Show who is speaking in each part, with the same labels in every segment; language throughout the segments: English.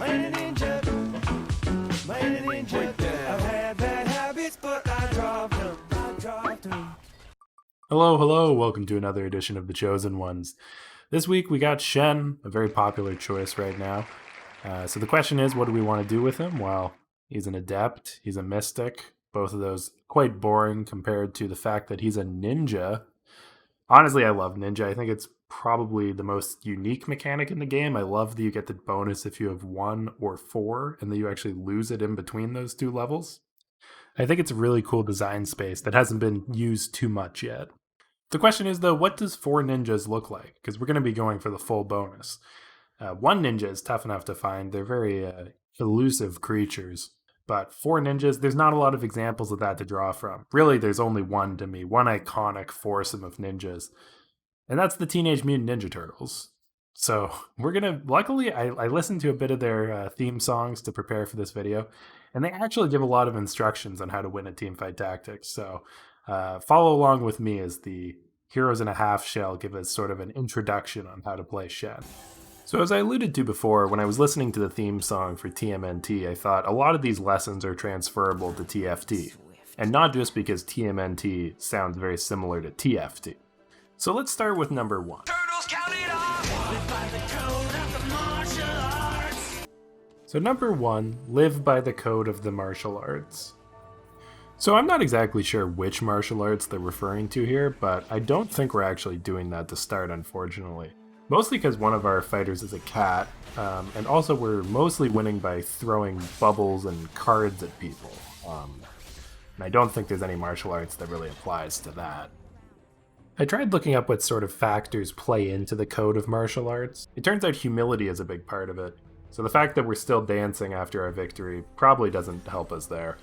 Speaker 1: Man ninja, man ninja. I've had bad habits, but I dropped them.
Speaker 2: Hello, welcome to another edition of The Chosen Ones. This week we got Shen, a very popular choice right now. So the question is, what do we want to do with him? Well, he's an adept, he's a mystic, both of those quite boring compared to the fact that he's a ninja. Honestly, I love ninja. I think it's probably the most unique mechanic in the game. I love that you get the bonus if you have 1 or 4, and that you actually lose it in between those two levels. I think it's a really cool design space that hasn't been used too much yet. The question is, though, what does 4 ninjas look like? Because we're going to be going for the full bonus. 1 ninja is tough enough to find. They're very elusive creatures. But 4 ninjas, there's not a lot of examples of that to draw from. Really, there's only one to me, one iconic foursome of ninjas. And that's the Teenage Mutant Ninja Turtles. So we're going to, luckily, I listened to a bit of their theme songs to prepare for this video. And they actually give a lot of instructions on how to win a teamfight tactics. So follow along with me as the Heroes in a Half Shell give us sort of an introduction on how to play Shen. So as I alluded to before, when I was listening to the theme song for TMNT, I thought a lot of these lessons are transferable to TFT. And not just because TMNT sounds very similar to TFT. So let's start with number 1.
Speaker 1: Turtles count it off. Live by the code of the martial arts.
Speaker 2: So number 1, live by the code of the martial arts. So I'm not exactly sure which martial arts they're referring to here, but I don't think we're actually doing that to start, unfortunately. Mostly because one of our fighters is a cat, and also we're mostly winning by throwing bubbles and cards at people. And I don't think there's any martial arts that really applies to that. I tried looking up what sort of factors play into the code of martial arts. It turns out humility is a big part of it, so the fact that we're still dancing after our victory probably doesn't help us there.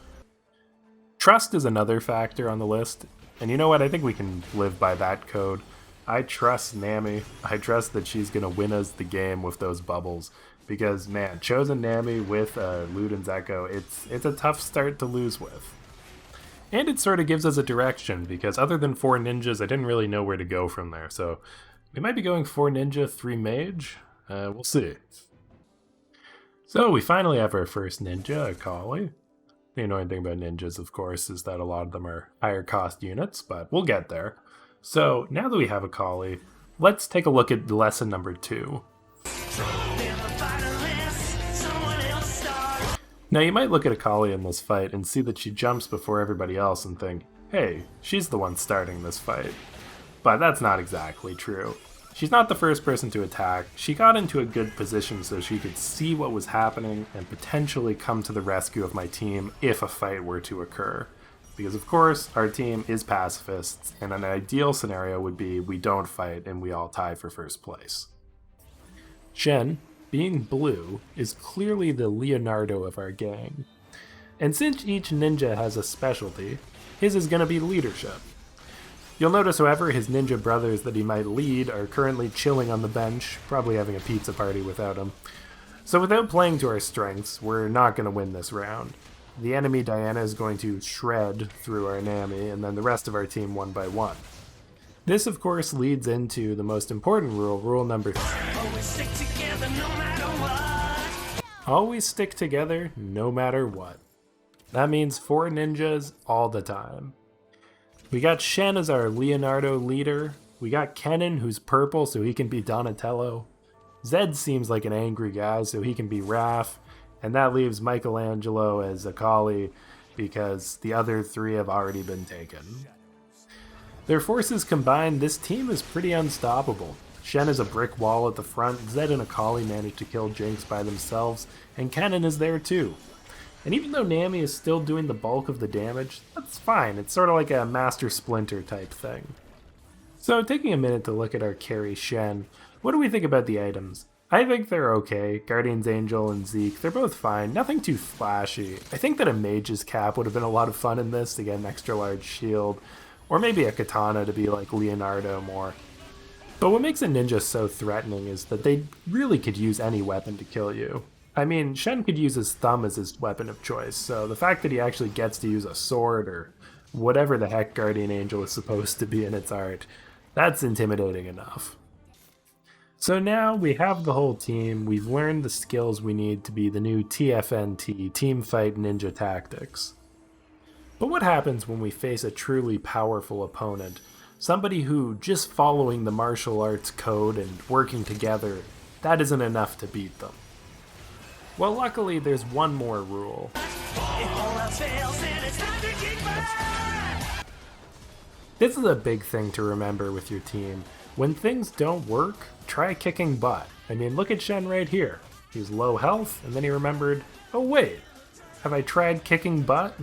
Speaker 2: Trust is another factor on the list, and you know what, I think we can live by that code. I trust Nami. I trust that she's going to win us the game with those bubbles, because man, Chosen Nami with Luden's Echo, it's a tough start to lose with. And it sort of gives us a direction, because other than 4 ninjas, I didn't really know where to go from there, so we might be going 4 ninja, 3 mage. We'll see. So we finally have our first ninja, Akali. The annoying thing about ninjas, of course, is that a lot of them are higher cost units, but we'll get there. So now that we have Akali, let's take a look at lesson number 2. Now you might look at Akali in this fight and see that she jumps before everybody else and think, hey, she's the one starting this fight. But that's not exactly true. She's not the first person to attack. She got into a good position so she could see what was happening and potentially come to the rescue of my team if a fight were to occur. Because of course, our team is pacifists, and an ideal scenario would be we don't fight and we all tie for first place. Shen, being blue, is clearly the Leonardo of our gang. And since each ninja has a specialty, his is going to be leadership. You'll notice, however, his ninja brothers that he might lead are currently chilling on the bench, probably having a pizza party without him. So without playing to our strengths, we're not going to win this round. The enemy Diana is going to shred through our Nami, and then the rest of our team one by one. This, of course, leads into the most important rule, rule number 3.
Speaker 1: Always stick together no matter what.
Speaker 2: Always stick together no matter what. That means 4 ninjas all the time. We got Shen as our Leonardo leader. We got Kennen, who's purple, so he can be Donatello. Zed seems like an angry guy, so he can be Raph. And that leaves Michelangelo as Akali, because the other 3 have already been taken. Their forces combined, this team is pretty unstoppable. Shen is a brick wall at the front, Zed and Akali manage to kill Jinx by themselves, and Kennen is there too. And even though Nami is still doing the bulk of the damage, that's fine. It's sort of like a Master Splinter type thing. So taking a minute to look at our carry Shen, what do we think about the items? I think they're okay. Guardian's Angel and Zeke, they're both fine. Nothing too flashy. I think that a mage's cap would have been a lot of fun in this to get an extra large shield. Or maybe a katana to be like Leonardo more. But what makes a ninja so threatening is that they really could use any weapon to kill you. I mean, Shen could use his thumb as his weapon of choice, so the fact that he actually gets to use a sword or whatever the heck Guardian Angel is supposed to be in its art, that's intimidating enough. So now we have the whole team, we've learned the skills we need to be the new TFNT, Team Fight Ninja Tactics. But what happens when we face a truly powerful opponent? Somebody who, just following the martial arts code and working together, that isn't enough to beat them. Well, luckily there's one more rule. This is a big thing to remember with your team. When things don't work, try kicking butt. I mean, look at Shen right here. He's low health, and then he remembered, oh wait, have I tried kicking butt?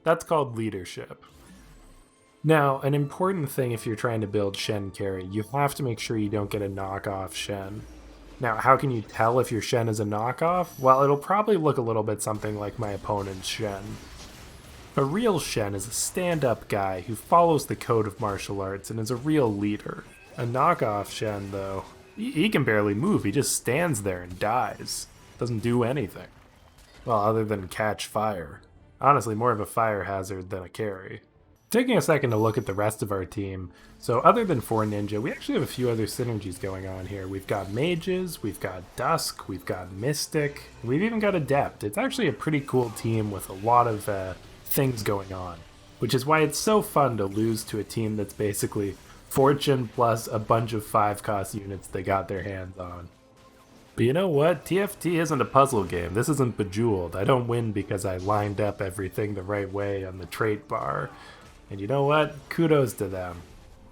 Speaker 2: That's called leadership. Now, an important thing if you're trying to build Shen carry, you have to make sure you don't get a knockoff Shen. Now, how can you tell if your Shen is a knockoff? Well, it'll probably look a little bit something like my opponent's Shen. A real Shen is a stand-up guy who follows the code of martial arts and is a real leader. A knockoff Shen, though, he can barely move, he just stands there and dies. Doesn't do anything. Well, other than catch fire. Honestly, more of a fire hazard than a carry. Taking a second to look at the rest of our team, so other than 4 Ninja, we actually have a few other synergies going on here. We've got Mages, we've got Dusk, we've got Mystic, we've even got Adept. It's actually a pretty cool team with a lot of things going on, which is why it's so fun to lose to a team that's basically Fortune plus a bunch of 5-cost units they got their hands on. But you know what? TFT isn't a puzzle game. This isn't Bejeweled. I don't win because I lined up everything the right way on the trait bar. And you know what? Kudos to them.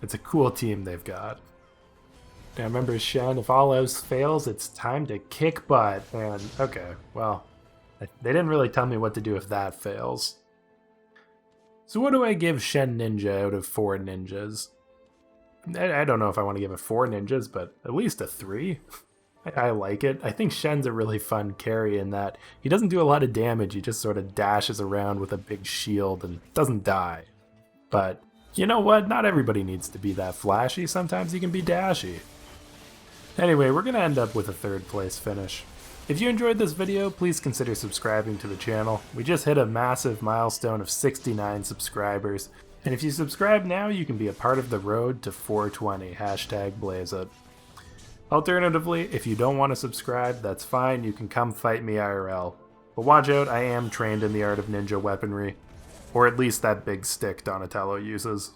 Speaker 2: It's a cool team they've got. Now remember, Shen, if all else fails, it's time to kick butt. And, okay, well, they didn't really tell me what to do if that fails. So what do I give Shen Ninja out of 4 ninjas? I don't know if I want to give it 4 ninjas, but at least a 3. I like it. I think Shen's a really fun carry in that he doesn't do a lot of damage, he just sort of dashes around with a big shield and doesn't die. But you know what? Not everybody needs to be that flashy, sometimes you can be dashy. Anyway, we're going to end up with a 3rd place finish. If you enjoyed this video, please consider subscribing to the channel. We just hit a massive milestone of 69 subscribers, and if you subscribe now, you can be a part of the road to 420, #BlazeIt. Alternatively, if you don't want to subscribe, that's fine, you can come fight me IRL. But watch out, I am trained in the art of ninja weaponry. Or at least that big stick Donatello uses.